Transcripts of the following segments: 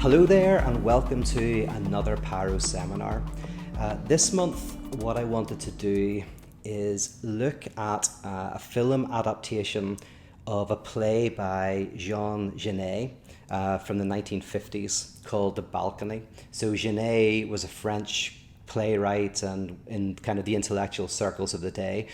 Hello there and welcome to another Paro seminar. This month what I wanted to do is look at a film adaptation of a play by Jean Genet from the 1950s called The Balcony. So Genet was a French playwright and in kind of the intellectual circles of the day,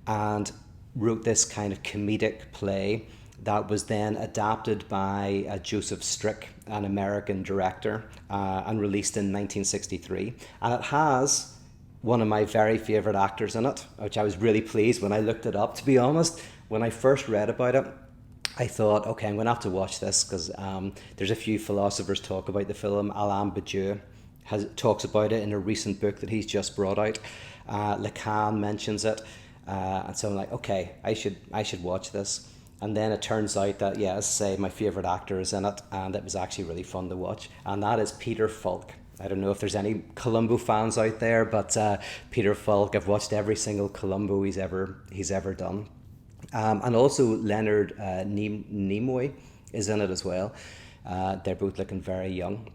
and wrote this kind of comedic play that was then adapted by Joseph Strick, an American director, and released in 1963. And it has one of my very favourite actors in it, which I was really pleased when I looked it up. To be honest, when I first read about it, I thought, okay, I'm going to have to watch this because there's a few philosophers talk about the film. Alain Badiou talks about it in a recent book that he's just brought out. Lacan mentions it. And so I'm like, okay, I should watch this. And then it turns out that, yeah, as I say, my favourite actor is in it, and it was actually really fun to watch. And that is Peter Falk. I don't know if there's any Columbo fans out there, but Peter Falk, I've watched every single Columbo he's ever done. And also Leonard Nimoy is in it as well. They're both looking very young.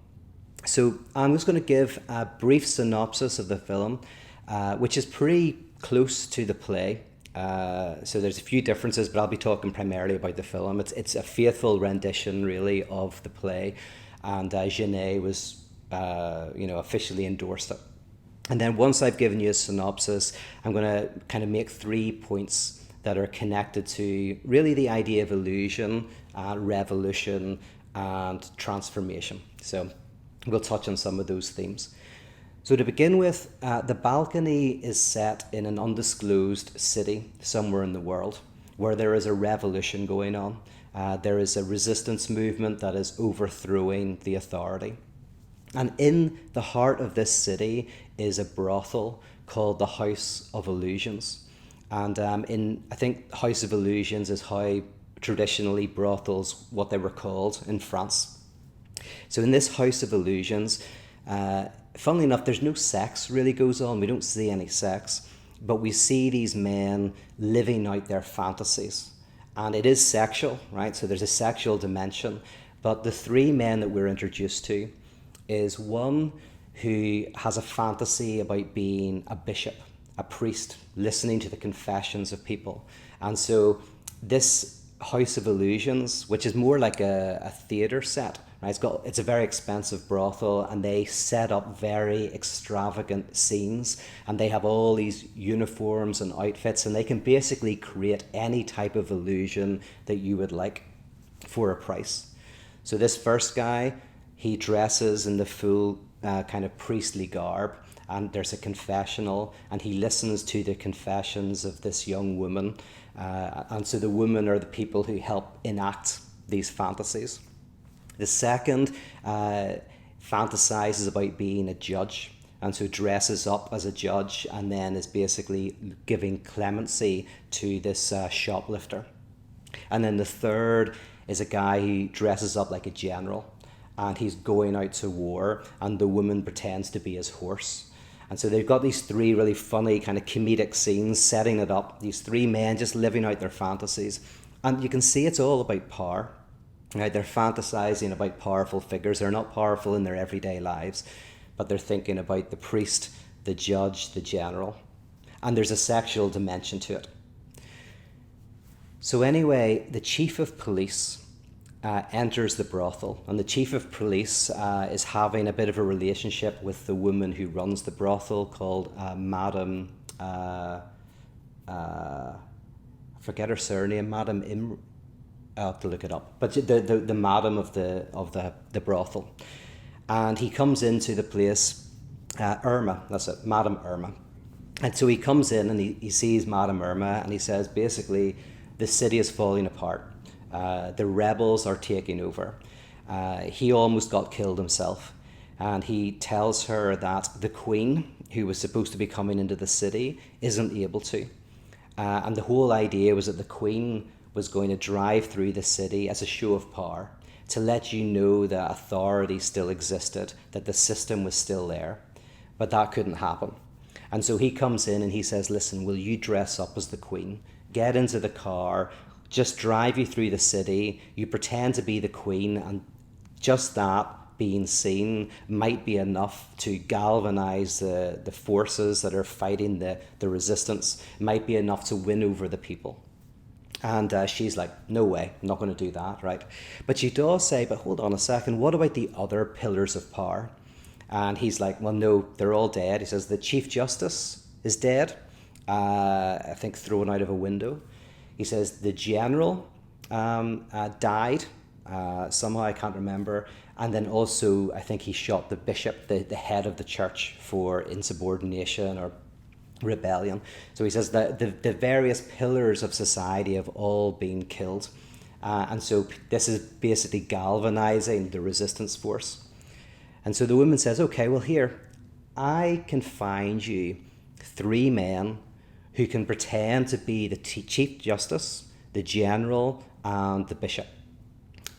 So I'm just going to give a brief synopsis of the film, which is pretty close to the play. So there's a few differences, but I'll be talking primarily about the film. It's a faithful rendition, really, of the play, and Genet was, officially endorsed it. And then once I've given you a synopsis, I'm going to kind of make 3 points that are connected to really the idea of illusion, revolution, and transformation. So we'll touch on some of those themes. So to begin with, The Balcony is set in an undisclosed city somewhere in the world where there is a revolution going on. There is a resistance movement that is overthrowing the authority. And in the heart of this city is a brothel called the House of Illusions. And I think House of Illusions is how traditionally brothels, what they were called in France. So in this House of Illusions, funnily enough, there's no sex really goes on. We don't see any sex, but we see these men living out their fantasies. And it is sexual, right? So there's a sexual dimension. But the 3 men that we're introduced to is one who has a fantasy about being a bishop, a priest, listening to the confessions of people. And so this House of Illusions, which is more like a theatre set, right? It's a very expensive brothel, and they set up very extravagant scenes, and they have all these uniforms and outfits, and they can basically create any type of illusion that you would like for a price. So this first guy, he dresses in the full kind of priestly garb, and there's a confessional, and he listens to the confessions of this young woman. And so the women are the people who help enact these fantasies. The second fantasizes about being a judge, and so dresses up as a judge and then is basically giving clemency to this shoplifter. And then the third is a guy who dresses up like a general, and he's going out to war, and the woman pretends to be his horse. And so they've got these 3 really funny kind of comedic scenes setting it up, these 3 men just living out their fantasies. And you can see it's all about power. Right? They're fantasizing about powerful figures. They're not powerful in their everyday lives, but they're thinking about the priest, the judge, the general. And there's a sexual dimension to it. So anyway, the chief of police enters the brothel, and the chief of police is having a bit of a relationship with the woman who runs the brothel called Madame, I forget her surname, Madame I'll have to look it up, but the madam of the brothel. And he comes into the place, Irma, that's it, Madame Irma. And so he comes in and he sees Madame Irma, and he says, basically, the city is falling apart. The rebels are taking over. He almost got killed himself. And he tells her that the queen, who was supposed to be coming into the city, isn't able to. And the whole idea was that the queen was going to drive through the city as a show of power to let you know that authority still existed, that the system was still there. But that couldn't happen. And so he comes in and he says, listen, will you dress up as the queen? Get into the car, just drive you through the city, you pretend to be the queen, and just that being seen might be enough to galvanize the forces that are fighting the resistance, might be enough to win over the people. And she's like, no way, I'm not going to do that, right? But she does say, but hold on a second, what about the other pillars of power? And he's like, well, no, they're all dead. He says the Chief Justice is dead, I think thrown out of a window. He says the general died, somehow I can't remember. And then also, I think he shot the bishop, the head of the church, for insubordination or rebellion. So he says that the various pillars of society have all been killed. And so this is basically galvanizing the resistance force. And so the woman says, okay, well here, I can find you 3 men who can pretend to be the Chief Justice, the General, and the Bishop.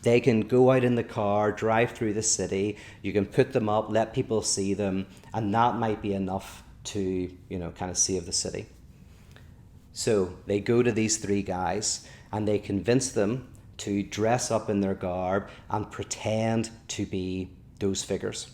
They can go out in the car, drive through the city, you can put them up, let people see them, and that might be enough to, kind of save the city. So they go to these 3 guys and they convince them to dress up in their garb and pretend to be those figures.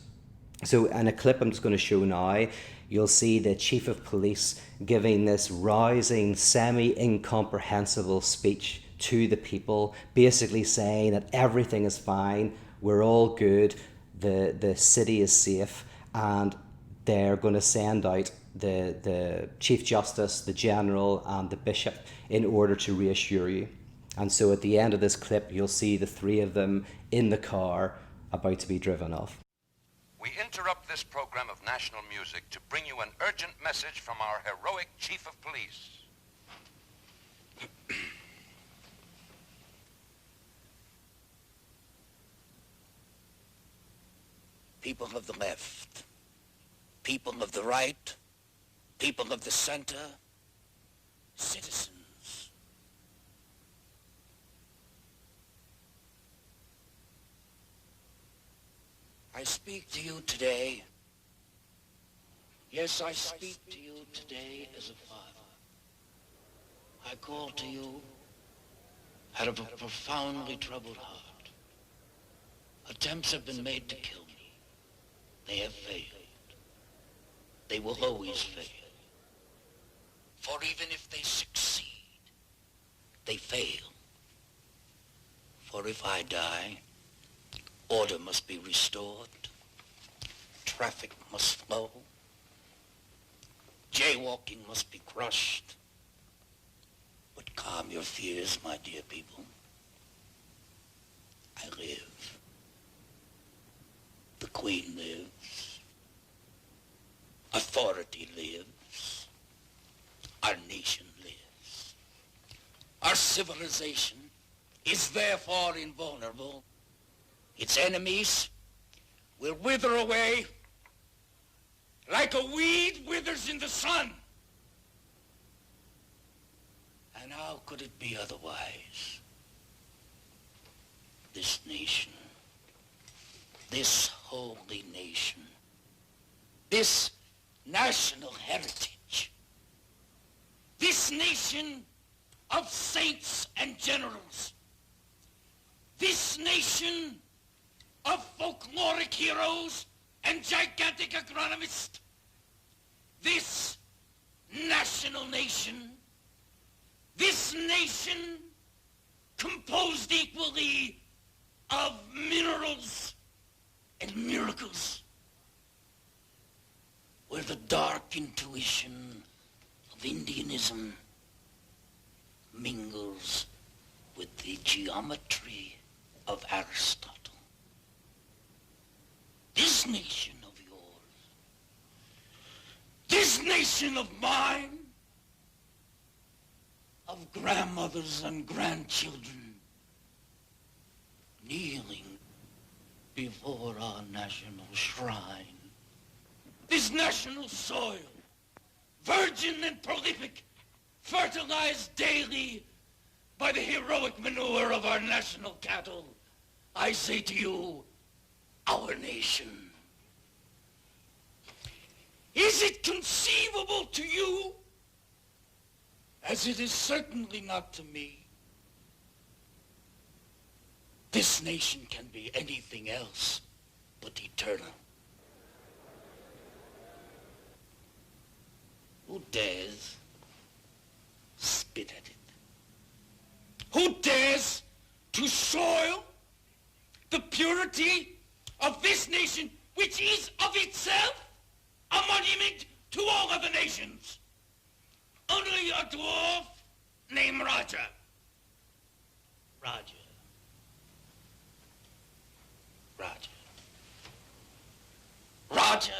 So in a clip I'm just going to show now, you'll see the chief of police giving this rousing, semi-incomprehensible speech to the people, basically saying that everything is fine, we're all good, the city is safe, and they're going to send out the Chief Justice, the General, and the Bishop in order to reassure you. And so at the end of this clip, you'll see the 3 of them in the car about to be driven off. We interrupt this program of national music to bring you an urgent message from our heroic Chief of Police. People of the left, people of the right, people of the center, citizens. I speak to you today. Yes, I speak to you today as a father. I call to you out of a profoundly troubled heart. Attempts have been made to kill me. They have failed. They will always fail. For even if they succeed, they fail. For if I die, order must be restored. Traffic must flow. Jaywalking must be crushed. But calm your fears, my dear people. I live. The Queen lives. Authority lives. Our nation lives. Our civilization is therefore invulnerable. Its enemies will wither away like a weed withers in the sun. And how could it be otherwise? This nation, this holy nation, this national heritage, this nation of saints and generals, this nation of folkloric heroes and gigantic agronomists, this national nation, this nation composed equally of minerals and miracles, where the dark intuition of Indianism mingles with the geometry of Aristotle. This nation of yours, this nation of mine, of grandmothers and grandchildren kneeling before our national shrine. This national soil, virgin and prolific, fertilized daily by the heroic manure of our national cattle. I say to you, our nation. Is it conceivable to you, as it is certainly not to me, this nation can be anything else but eternal. Who dares spit at it? Who dares to soil the purity of this nation, which is of itself a monument to all other nations? Only a dwarf named Roger. Roger. Roger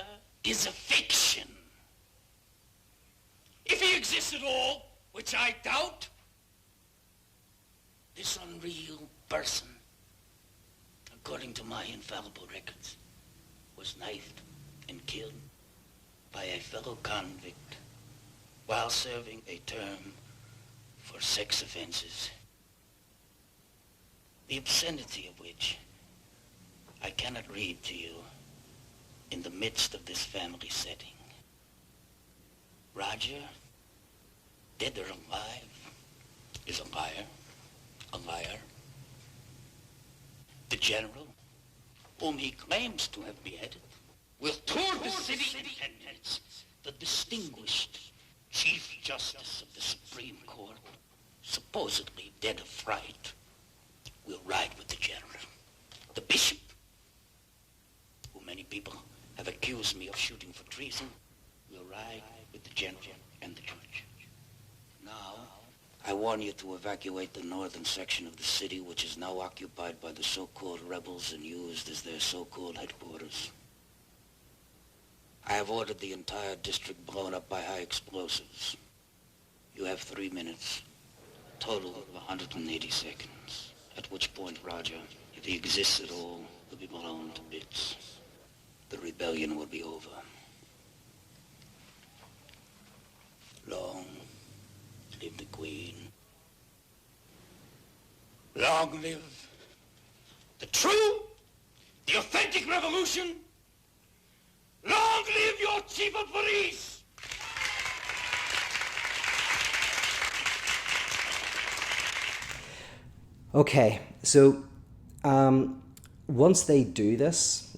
is a fiction. If he exists at all, which I doubt, this unreal person, according to my infallible records, was knifed and killed by a fellow convict while serving a term for sex offenses, the obscenity of which I cannot read to you in the midst of this family setting. Roger, dead or alive, is a liar. A liar. The general, whom he claims to have beheaded, will tour the city and the distinguished Chief Justice of the Supreme Court, supposedly dead of fright, will ride with the general. The bishop, who many people have accused me of shooting for treason, will ride with the general and the judge. Now, I warn you to evacuate the northern section of the city, which is now occupied by the so-called rebels and used as their so-called headquarters. I have ordered the entire district blown up by high explosives. You have 3 minutes, a total of 180 seconds, at which point Roger, if he exists at all, will be blown to bits. The rebellion will be over. Long live the Queen. Long live the true, the authentic revolution. Long live your chief of police. Okay, so once they do this,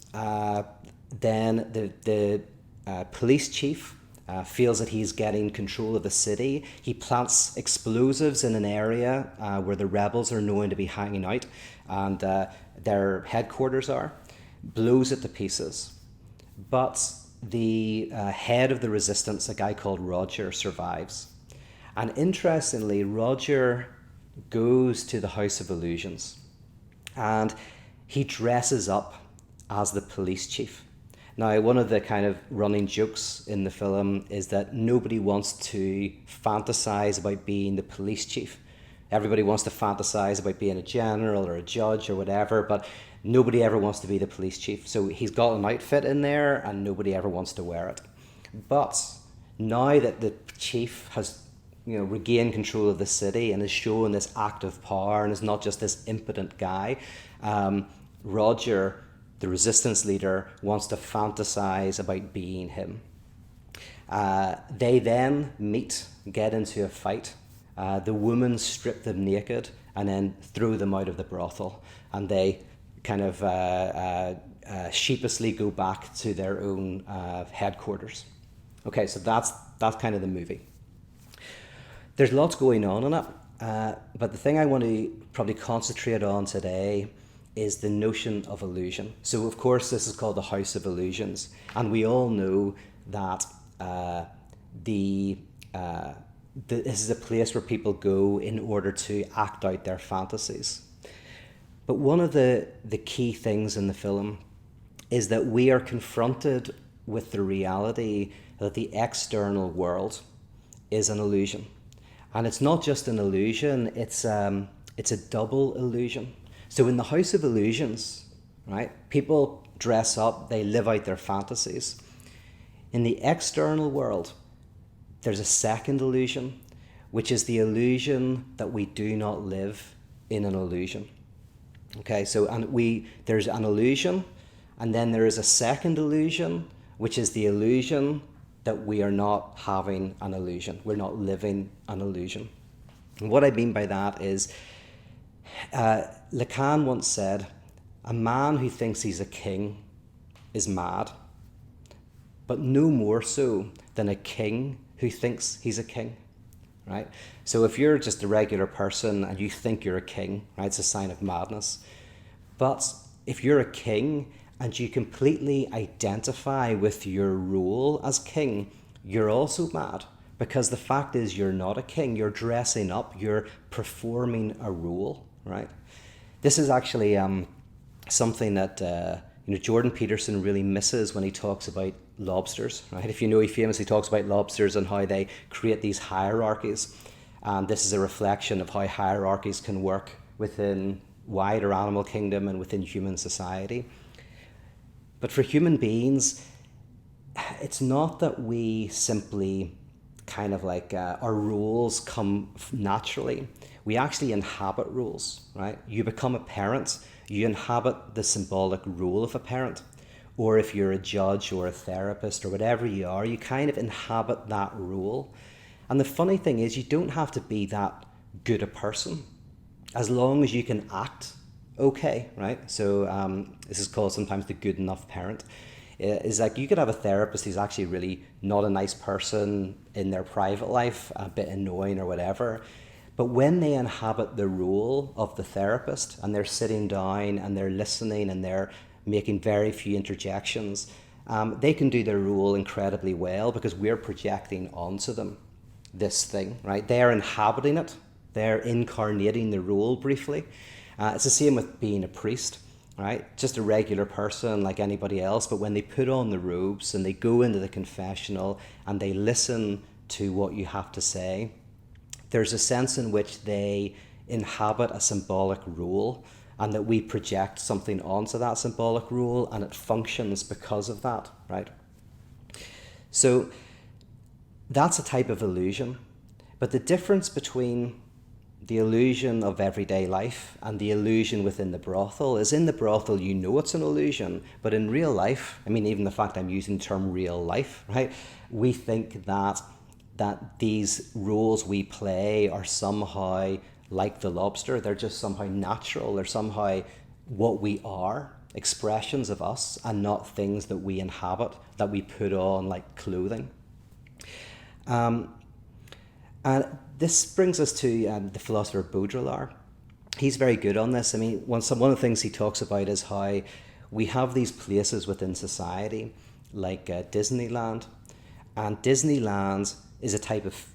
then the police chief feels that he's getting control of the city. He plants explosives in an area where the rebels are known to be hanging out, and their headquarters are, blows it to pieces. But the head of the resistance, a guy called Roger, survives. And interestingly, Roger goes to the House of Illusions and he dresses up as the police chief. Now, one of the kind of running jokes in the film is that nobody wants to fantasize about being the police chief. Everybody wants to fantasize about being a general or a judge or whatever, but nobody ever wants to be the police chief. So he's got an outfit in there and nobody ever wants to wear it. But now that the chief has regained control of the city and is showing this active power and is not just this impotent guy, Roger, the resistance leader, wants to fantasize about being him. They then get into a fight. The women strip them naked and then throw them out of the brothel, and they kind of sheepishly go back to their own headquarters. Okay, so that's kind of the movie. There's lots going on in it, but the thing I want to probably concentrate on today is the notion of illusion. So, of course, this is called the House of Illusions, and we all know that this is a place where people go in order to act out their fantasies. But one of the key things in the film is that we are confronted with the reality that the external world is an illusion. And it's not just an illusion, it's a double illusion. So in the House of Illusions, right, people dress up, they live out their fantasies. In the external world, there's a second illusion, which is the illusion that we do not live in an illusion. Okay, so there's an illusion, and then there is a second illusion, which is the illusion that we are not having an illusion. We're not living an illusion. And what I mean by that is, Lacan once said, a man who thinks he's a king is mad, but no more so than a king who thinks he's a king, right? So if you're just a regular person and you think you're a king, right, it's a sign of madness. But if you're a king and you completely identify with your role as king, you're also mad, because the fact is you're not a king. You're dressing up, you're performing a role, right? This is actually something that Jordan Peterson really misses when he talks about lobsters, right? If you know, he famously talks about lobsters and how they create these hierarchies. And this is a reflection of how hierarchies can work within wider animal kingdom and within human society. But for human beings, it's not that we simply kind of like our roles come naturally. We actually inhabit roles, right? You become a parent, you inhabit the symbolic role of a parent. Or if you're a judge or a therapist or whatever you are, you kind of inhabit that role. And the funny thing is, you don't have to be that good a person as long as you can act okay, right? So this is called sometimes the good enough parent. Is like you could have a therapist who's actually really not a nice person in their private life, a bit annoying or whatever. But when they inhabit the role of the therapist and they're sitting down and they're listening and they're making very few interjections, they can do their role incredibly well because we're projecting onto them this thing, right? They're inhabiting it. They're incarnating the role briefly. It's the same with being a priest, right? Just a regular person like anybody else, but when they put on the robes and they go into the confessional and they listen to what you have to say, there's a sense in which they inhabit a symbolic role and that we project something onto that symbolic role and it functions because of that, right? So that's a type of illusion. But the difference between the illusion of everyday life and the illusion within the brothel is in the brothel you know it's an illusion, but in real life, I mean, even the fact I'm using the term real life, right? We think that these roles we play are somehow like the lobster. They're just somehow natural. They're somehow what we are, expressions of us, and not things that we inhabit, that we put on like clothing. And this brings us to the philosopher Baudrillard. He's very good on this. I mean, one of the things he talks about is how we have these places within society, like Disneyland. And Disneyland is a type of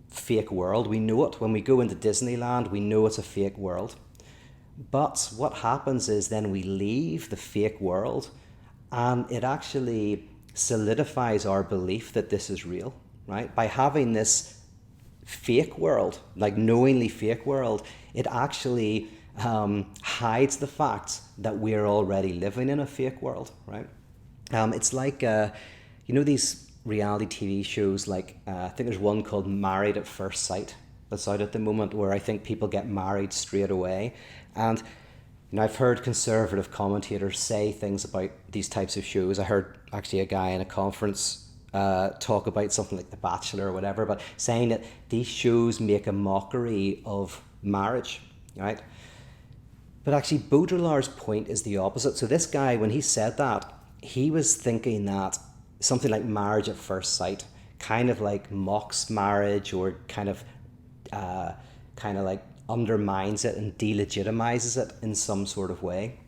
fake world. We know it. When we go into Disneyland, we know it's a fake world. But what happens is then we leave the fake world and it actually solidifies our belief that this is real, right? By having this fake world, like knowingly fake world, it actually hides the fact that we're already living in a fake world, right? It's like, these reality TV shows, like I think there's one called Married at First Sight that's out at the moment, where I think people get married straight away. And I've heard conservative commentators say things about these types of shows. I heard actually a guy in a conference talk about something like The Bachelor or whatever, but saying that these shows make a mockery of marriage, right? But actually Baudrillard's point is the opposite. So this guy, when he said that, he was thinking that something like Marriage at First Sight kind of like mocks marriage, or kind of like undermines it and delegitimizes it in some sort of way.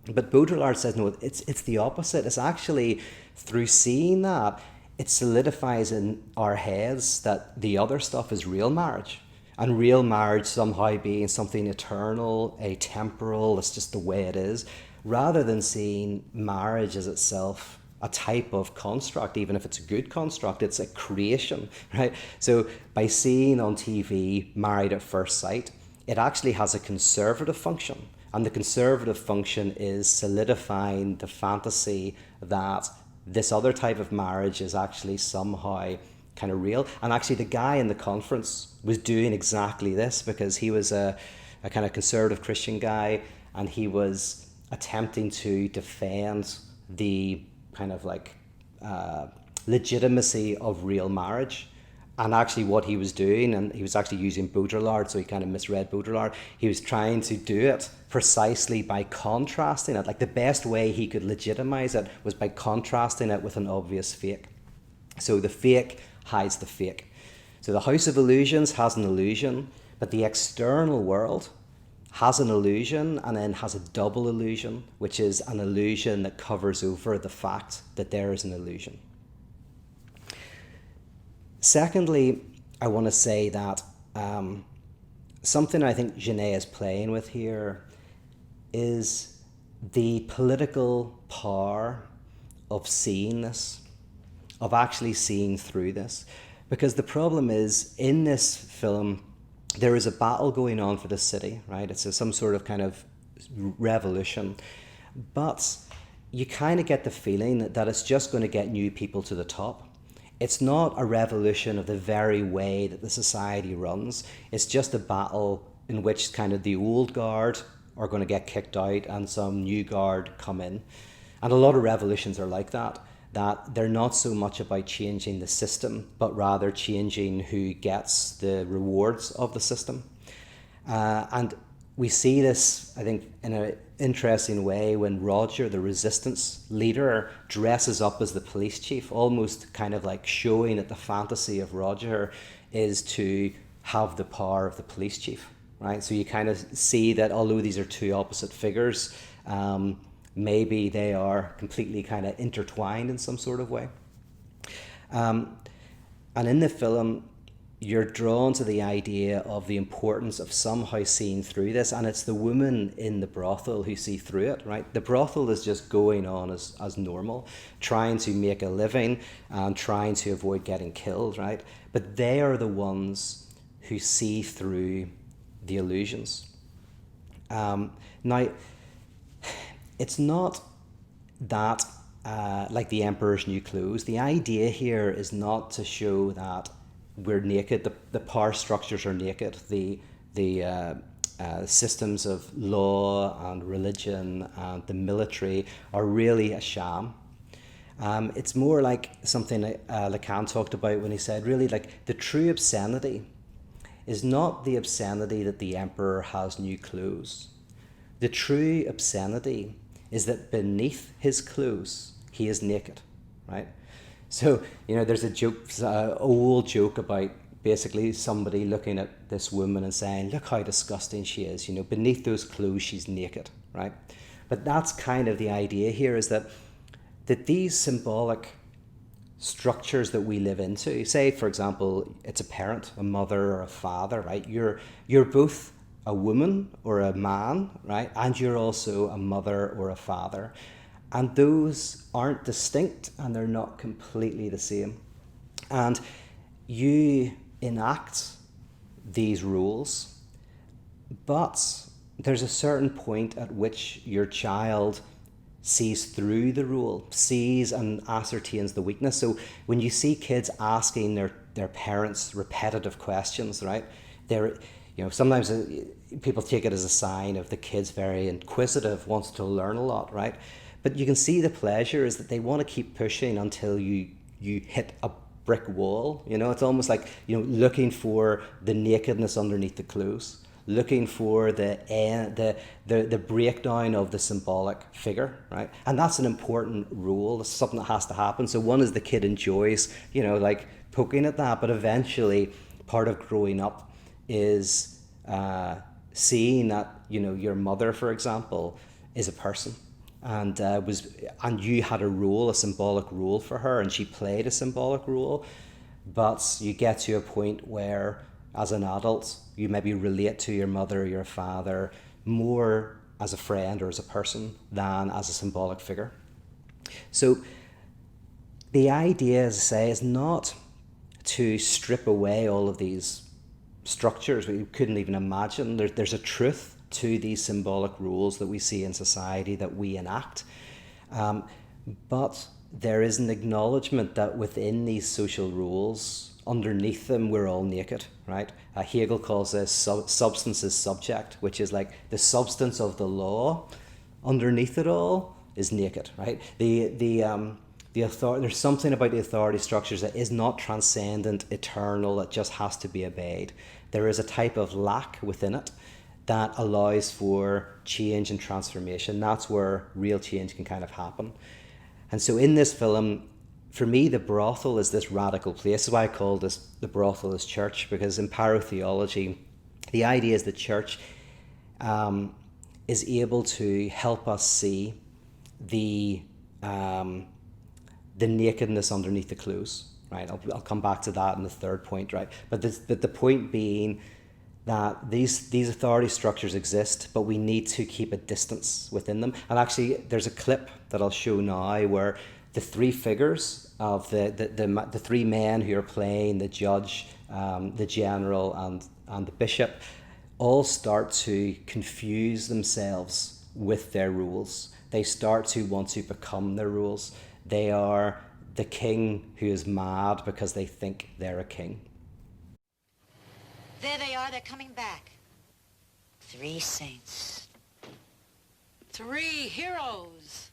But Baudrillard says no, it's the opposite. It's actually through seeing that, it solidifies in our heads that the other stuff is real marriage, and real marriage somehow being something eternal, atemporal, it's just the way it is, rather than seeing marriage as itself a type of construct. Even if it's a good construct, it's a creation, right? So by seeing on TV Married at First Sight, it actually has a conservative function, and the conservative function is solidifying the fantasy that this other type of marriage is actually somehow kind of real. And actually the guy in the conference was doing exactly this, because he was a kind of conservative Christian guy, and he was attempting to defend the kind of like legitimacy of real marriage. And actually what he was doing, and he was actually using Baudrillard, so he kind of misread Baudrillard. He was trying to do it precisely by contrasting it. Like the best way he could legitimize it was by contrasting it with an obvious fake. So the fake hides the fake. So the House of Illusions has an illusion, but the external world has an illusion and then has a double illusion, which is an illusion that covers over the fact that there is an illusion. Secondly, I want to say that something I think Genet is playing with here is the political power of seeing this, of actually seeing through this. Because the problem is, in this film, there is a battle going on for the city, right? It's some sort of kind of revolution. But you kind of get the feeling that it's just going to get new people to the top. It's not a revolution of the very way that the society runs. It's just a battle in which kind of the old guard are going to get kicked out and some new guard come in. And a lot of revolutions are like that they're not so much about changing the system, but rather changing who gets the rewards of the system. And we see this, I think, in an interesting way when Roger, the resistance leader, dresses up as the police chief, almost kind of like showing that the fantasy of Roger is to have the power of the police chief, right? So you kind of see that although these are two opposite figures, maybe they are completely kind of intertwined in some sort of way. And in the film, you're drawn to the idea of the importance of somehow seeing through this, and it's the women in the brothel who see through it, right? The brothel is just going on as normal, trying to make a living and trying to avoid getting killed, right? But they are the ones who see through the illusions. Now, it's not that like the Emperor's New Clothes. The idea here is not to show that we're naked. The power structures are naked. The systems of law and religion and the military are really a sham. It's more like something Lacan talked about when he said, really, like the true obscenity is not the obscenity that the Emperor has new clothes. The true obscenity is that beneath his clothes, he is naked, right? So, there's a joke, old joke about basically somebody looking at this woman and saying, look how disgusting she is, beneath those clothes, she's naked, right? But that's kind of the idea here, is that these symbolic structures that we live into, say, for example, it's a parent, a mother or a father, right? You're both a woman or a man, right? And you're also a mother or a father. And those aren't distinct and they're not completely the same. And you enact these rules, but there's a certain point at which your child sees through the rule, sees and ascertains the weakness. So when you see kids asking their parents repetitive questions, right? Sometimes people take it as a sign of the kid's very inquisitive, wants to learn a lot, right? But you can see the pleasure is that they want to keep pushing until you hit a brick wall. It's almost like, looking for the nakedness underneath the clothes, looking for the breakdown of the symbolic figure, right? And that's an important rule. That's something that has to happen. So one is the kid enjoys, like poking at that, but eventually part of growing up is seeing that your mother, for example, is a person, and you had a symbolic role for her, and she played a symbolic role. But you get to a point where, as an adult, you maybe relate to your mother or your father more as a friend or as a person than as a symbolic figure. So the idea, as I say, is not to strip away all of these structures we couldn't even imagine. There's a truth to these symbolic rules that we see in society that we enact. But there is an acknowledgement that within these social rules, underneath them, we're all naked, right? Hegel calls this substance is subject, which is like the substance of the law. Underneath it all is naked, right? The There's something about the authority structures that is not transcendent, eternal, that just has to be obeyed. There is a type of lack within it that allows for change and transformation. That's where real change can kind of happen. And so in this film, for me, the brothel is this radical place. This is why I call this the brothel as church, because in parotheology, the idea is the church is able to help us see the nakedness underneath the clothes, right? I'll come back to that in the third point, right? But the point being that these authority structures exist, but we need to keep a distance within them. And actually, there's a clip that I'll show now where the three figures of the three men who are playing the judge, the general, and the bishop, all start to confuse themselves with their rules. They start to want to become their rules. They are the king who is mad because they think they're a king. There they are, they're coming back. 3 saints. 3 heroes.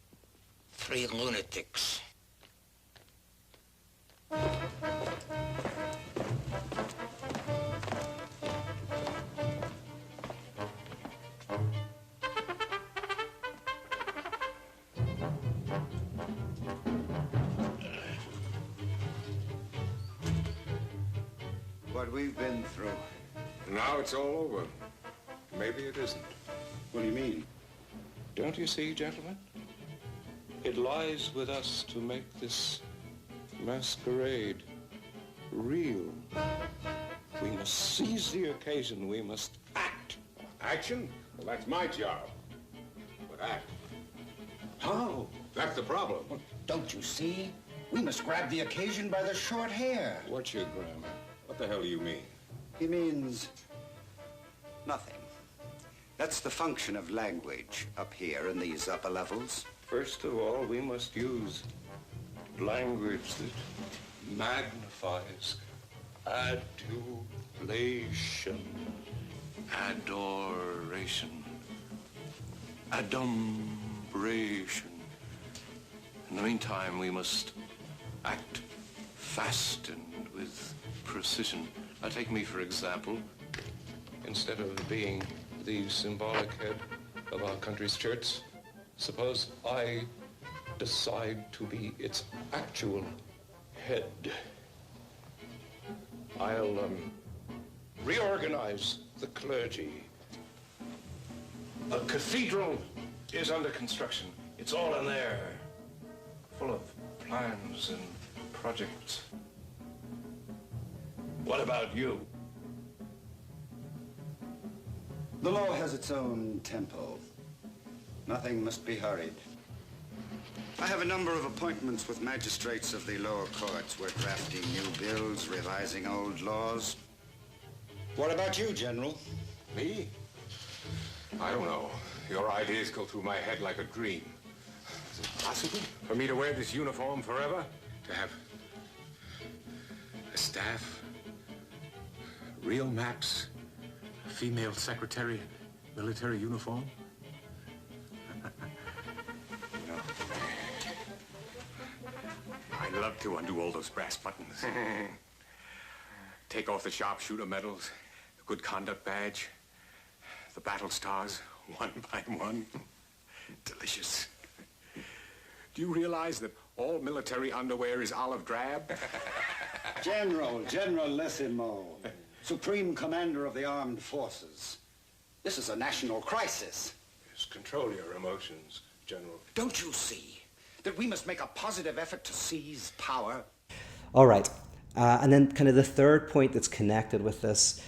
3 lunatics. What we've been through. Now it's all over. Maybe it isn't. What do you mean? Don't you see, gentlemen? It lies with us to make this masquerade real. We must seize the occasion. We must act. Action? Well, that's my job. But act. How? That's the problem. Well, don't you see? We must grab the occasion by the short hair. What's your grammar? What the hell do you mean? He means nothing. That's the function of language up here in these upper levels. First of all, we must use language that magnifies adulation, adoration, adumbration. In the meantime, we must act fast and with precision. Now, take me, for example. Instead of being the symbolic head of our country's church, suppose I decide to be its actual head. I'll reorganize the clergy. A cathedral is under construction. It's all in there, full of plans and projects. What about you? The law has its own tempo. Nothing must be hurried. I have a number of appointments with magistrates of the lower courts. We're drafting new bills, revising old laws. What about you, General? Me? I don't know. Your ideas go through my head like a dream. Is it possible for me to wear this uniform forever? To have a staff, real maps, a female secretary, military uniform? You know, I'd love to undo all those brass buttons. Take off the sharpshooter medals, the good conduct badge, the battle stars, one by one. Delicious. Do you realize that all military underwear is olive drab? Generalissimo, Supreme Commander of the Armed Forces. This is a national crisis. Yes, control your emotions, General. Don't you see that we must make a positive effort to seize power? All right. And then kind of the third point that's connected with this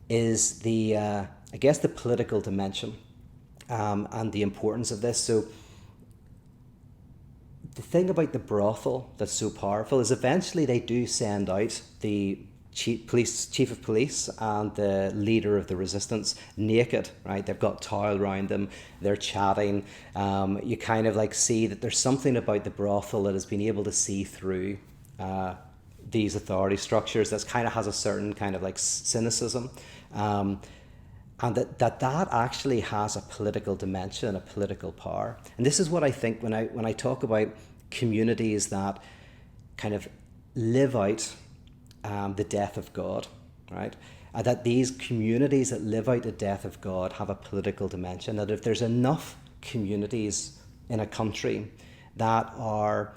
is the, I guess, the political dimension and the importance of this. So the thing about the brothel that's so powerful is eventually they do send out the chief of police and the leader of the resistance naked, right? They've got towel around them, they're chatting. You kind of like see that there's something about the brothel that has been able to see through these authority structures that kind of has a certain kind of like cynicism. And that actually has a political dimension, a political power. And this is what I think when I talk about communities that kind of live out the death of God, right? That these communities that live out the death of God have a political dimension, that if there's enough communities in a country that are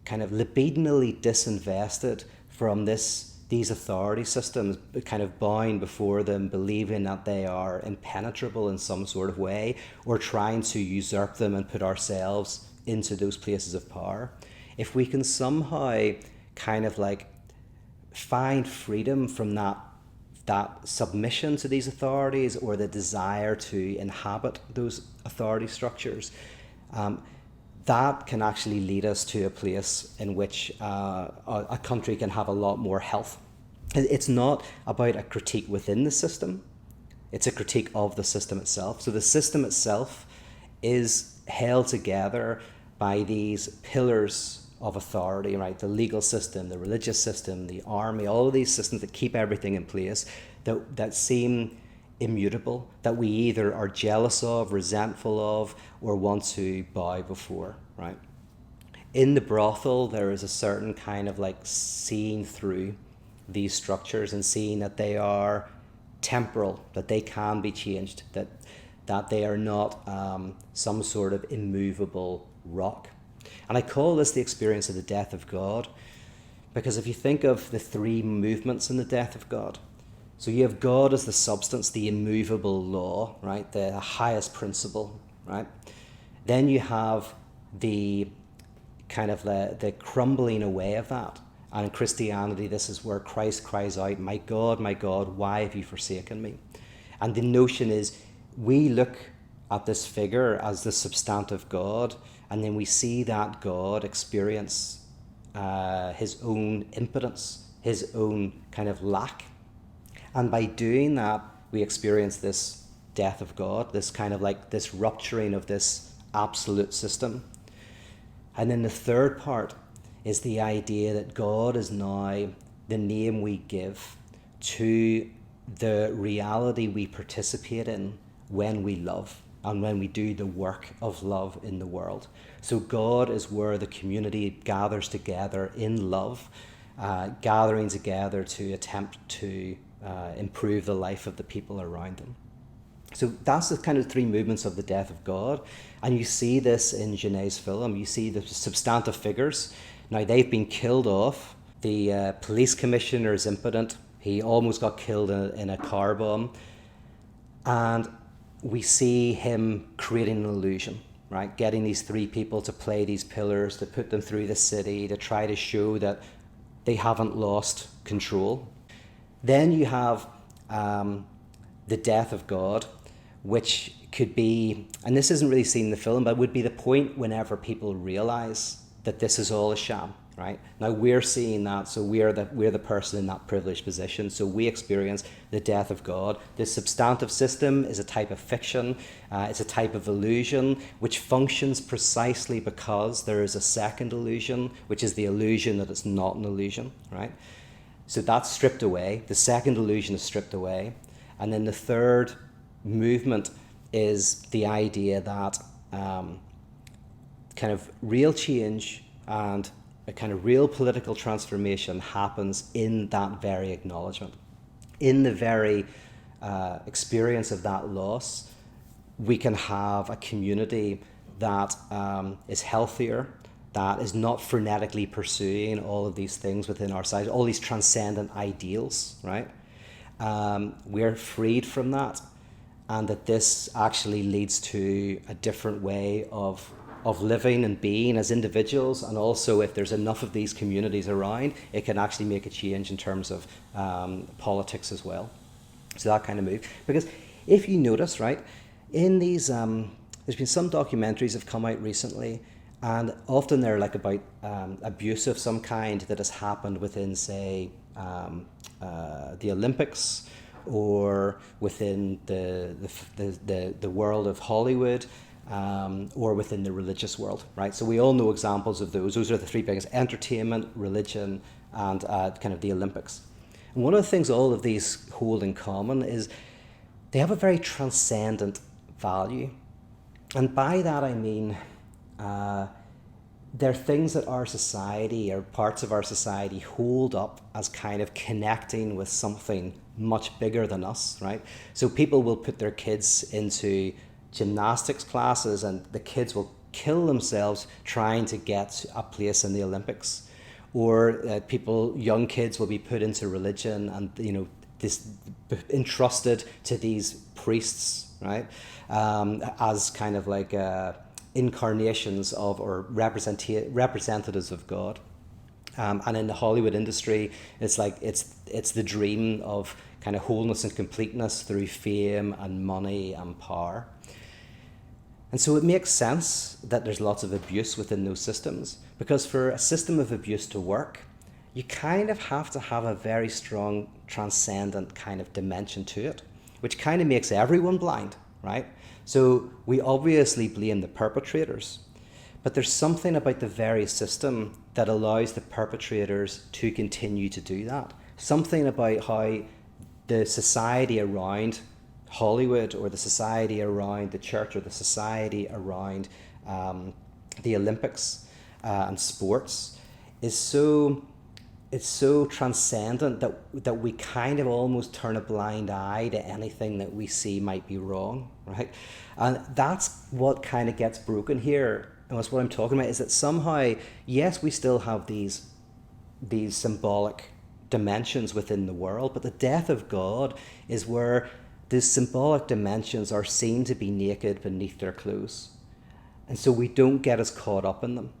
kind of libidinally disinvested from these authority systems, kind of bowing before them, believing that they are impenetrable in some sort of way, or trying to usurp them and put ourselves into those places of power. If we can somehow kind of like find freedom from that submission to these authorities, or the desire to inhabit those authority structures, that can actually lead us to a place in which a country can have a lot more health. It's not about a critique within the system, it's a critique of the system itself. So the system itself is held together by these pillars of authority, right? The legal system, the religious system, the army, all of these systems that keep everything in place, that seem immutable, that we either are jealous of, resentful of, or want to bow before, right? In the brothel, there is a certain kind of like seeing through these structures and seeing that they are temporal, that they can be changed, that they are not some sort of immovable rock. And I call this the experience of the death of God, because if you think of the three movements in the death of God, so you have God as the substance, the immovable law, right? The highest principle, right? Then you have the kind of the crumbling away of that. And in Christianity, this is where Christ cries out, my God, why have you forsaken me? And the notion is we look at this figure as the substantive God, and then we see that God experience his own impotence, his own kind of lack. And by doing that, we experience this death of God, this kind of like this rupturing of this absolute system. And then the third part is the idea that God is now the name we give to the reality we participate in when we love and when we do the work of love in the world. So God is where the community gathers together in love, gathering together to attempt to improve the life of the people around them. So that's the kind of three movements of the death of God. And you see this in Genet's film. You see the substantive figures. Now, they've been killed off. The police commissioner is impotent. He almost got killed in a car bomb. And we see him creating an illusion, right? Getting these three people to play these pillars, to put them through the city, to try to show that they haven't lost control. Then you have the death of God, which could be, and this isn't really seen in the film, but would be the point whenever people realize that this is all a sham, right? Now we're seeing that, so we're the person in that privileged position, so we experience the death of God. This substantive system is a type of fiction, it's a type of illusion, which functions precisely because there is a second illusion, which is the illusion that it's not an illusion, right? So that's stripped away. The second illusion is stripped away. And then the third movement is the idea that kind of real change and a kind of real political transformation happens in that very acknowledgement. In the very experience of that loss, we can have a community that is healthier, that is not frenetically pursuing all of these things within our society, all these transcendent ideals, right? We're freed from that, and that this actually leads to a different way of living and being as individuals, and also if there's enough of these communities around, it can actually make a change in terms of politics as well. So that kind of move. Because if you notice, right, in these, there's been some documentaries have come out recently, and often they're like about abuse of some kind that has happened within, say, the Olympics, or within the world of Hollywood, or within the religious world, right? So we all know examples of those. Those are the three biggest: entertainment, religion, and kind of the Olympics. And one of the things all of these hold in common is they have a very transcendent value. And by that I mean they're things that our society or parts of our society hold up as kind of connecting with something much bigger than us, right? So people will put their kids into gymnastics classes and the kids will kill themselves trying to get a place in the Olympics. Or young kids will be put into religion and, this entrusted to these priests, right? As kind of like incarnations of or representatives of God. And in the Hollywood industry, it's like it's the dream of kind of wholeness and completeness through fame and money and power. And so it makes sense that there's lots of abuse within those systems, because for a system of abuse to work, you kind of have to have a very strong transcendent kind of dimension to it, which kind of makes everyone blind, right? So we obviously blame the perpetrators, but there's something about the very system that allows the perpetrators to continue to do that. Something about how the society around Hollywood or the society around the church or the society around the Olympics and sports is so transcendent that we kind of almost turn a blind eye to anything that we see might be wrong, right? And that's what kind of gets broken here. And that's what I'm talking about, is that somehow, yes, we still have these symbolic dimensions within the world, but the death of God is where these symbolic dimensions are seen to be naked beneath their clothes. And so we don't get as caught up in them.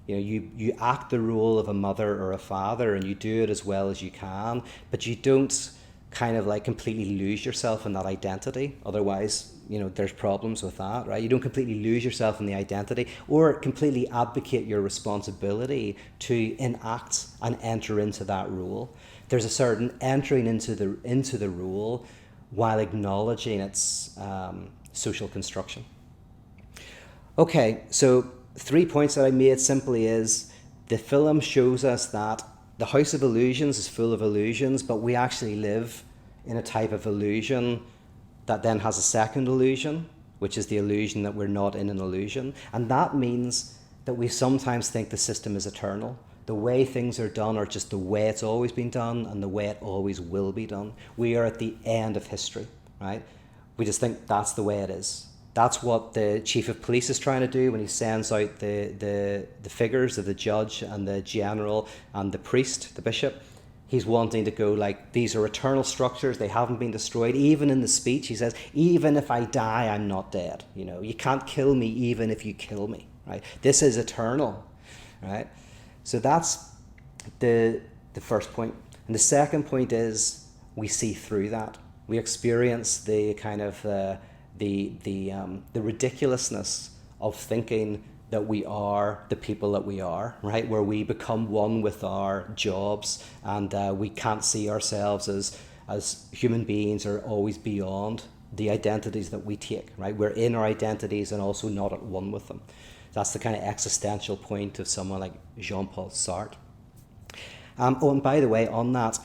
You act the role of a mother or a father and you do it as well as you can, but you don't kind of like completely lose yourself in that identity. Otherwise, there's problems with that, right? You don't completely lose yourself in the identity or completely abdicate your responsibility to enact and enter into that role. There's a certain entering into the role while acknowledging its social construction. Okay, so 3 points that I made simply is the film shows us that the House of Illusions is full of illusions, but we actually live in a type of illusion that then has a second illusion, which is the illusion that we're not in an illusion. And that means that we sometimes think the system is eternal. The way things are done are just the way it's always been done and the way it always will be done. We are at the end of history, right? We just think that's the way it is. That's what the chief of police is trying to do when he sends out the figures of the judge and the general and the priest, the bishop. He's wanting to go like, these are eternal structures, they haven't been destroyed. Even in the speech, he says, even if I die, I'm not dead. You can't kill me even if you kill me, right? This is eternal, right? So that's the first point. And the second point is we see through that. We experience the kind of the ridiculousness of thinking that we are the people that we are, right? Where we become one with our jobs and we can't see ourselves as human beings or always beyond the identities that we take, right? We're in our identities and also not at one with them. That's the kind of existential point of someone like Jean-Paul Sartre. And by the way, on that,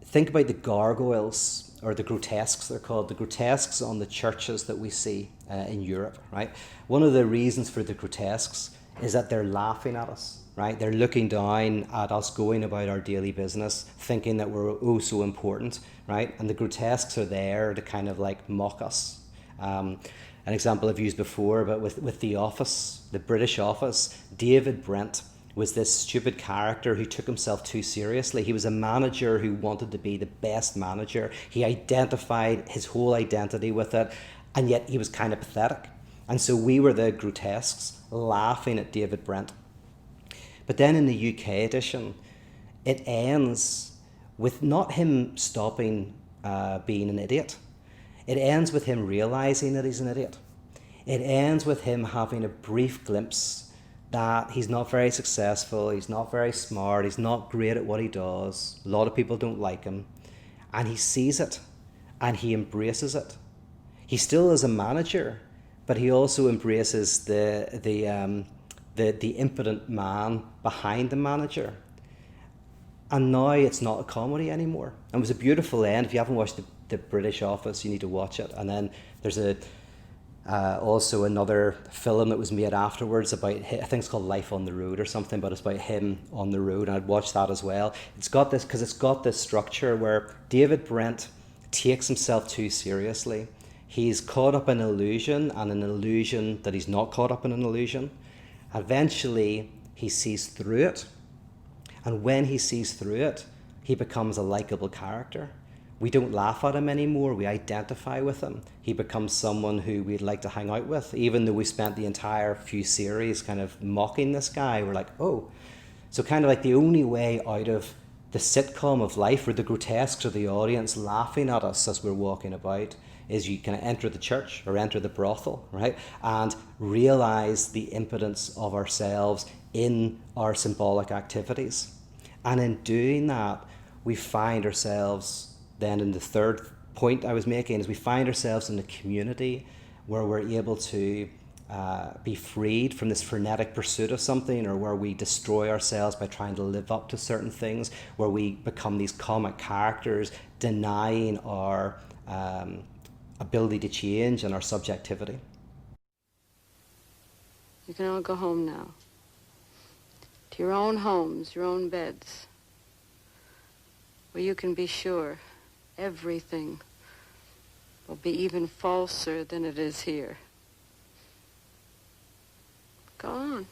think about the gargoyles, or the grotesques, they're called, the grotesques on the churches that we see in Europe, right? One of the reasons for the grotesques is that they're laughing at us, right? They're looking down at us going about our daily business, thinking that we're oh so important, right? And the grotesques are there to kind of like mock us. An example I've used before, but with The Office, the British Office, David Brent was this stupid character who took himself too seriously. He was a manager who wanted to be the best manager. He identified his whole identity with it, and yet he was kind of pathetic. And so we were the grotesques laughing at David Brent. But then in the UK edition, it ends with not him stopping being an idiot. It ends with him realizing that he's an idiot. It ends with him having a brief glimpse that he's not very successful, he's not very smart, he's not great at what he does, a lot of people don't like him, and he sees it and he embraces it. He still is a manager, but he also embraces the impotent man behind the manager. And now it's not a comedy anymore. And it was a beautiful end. If you haven't watched the British Office, you need to watch it. And then there's a Also another film that was made afterwards about, I think it's called Life on the Road or something, but it's about him on the road, and I'd watched that as well. It's got this structure where David Brent takes himself too seriously. He's caught up in illusion, and an illusion that he's not caught up in an illusion. Eventually, he sees through it, and when he sees through it, he becomes a likable character. We don't laugh at him anymore, we identify with him. He becomes someone who we'd like to hang out with. Even though we spent the entire few series kind of mocking this guy, we're like, oh. So kind of like the only way out of the sitcom of life, where the grotesques of the audience laughing at us as we're walking about, is you kind of enter the church or enter the brothel, right? And realize the impotence of ourselves in our symbolic activities. And in doing that, we find ourselves then in the third point I was making, is we find ourselves in a community where we're able to be freed from this frenetic pursuit of something, or where we destroy ourselves by trying to live up to certain things, where we become these comic characters denying our ability to change and our subjectivity. You can all go home now. To your own homes, your own beds, where you can be sure everything will be even falser than it is here. Go on.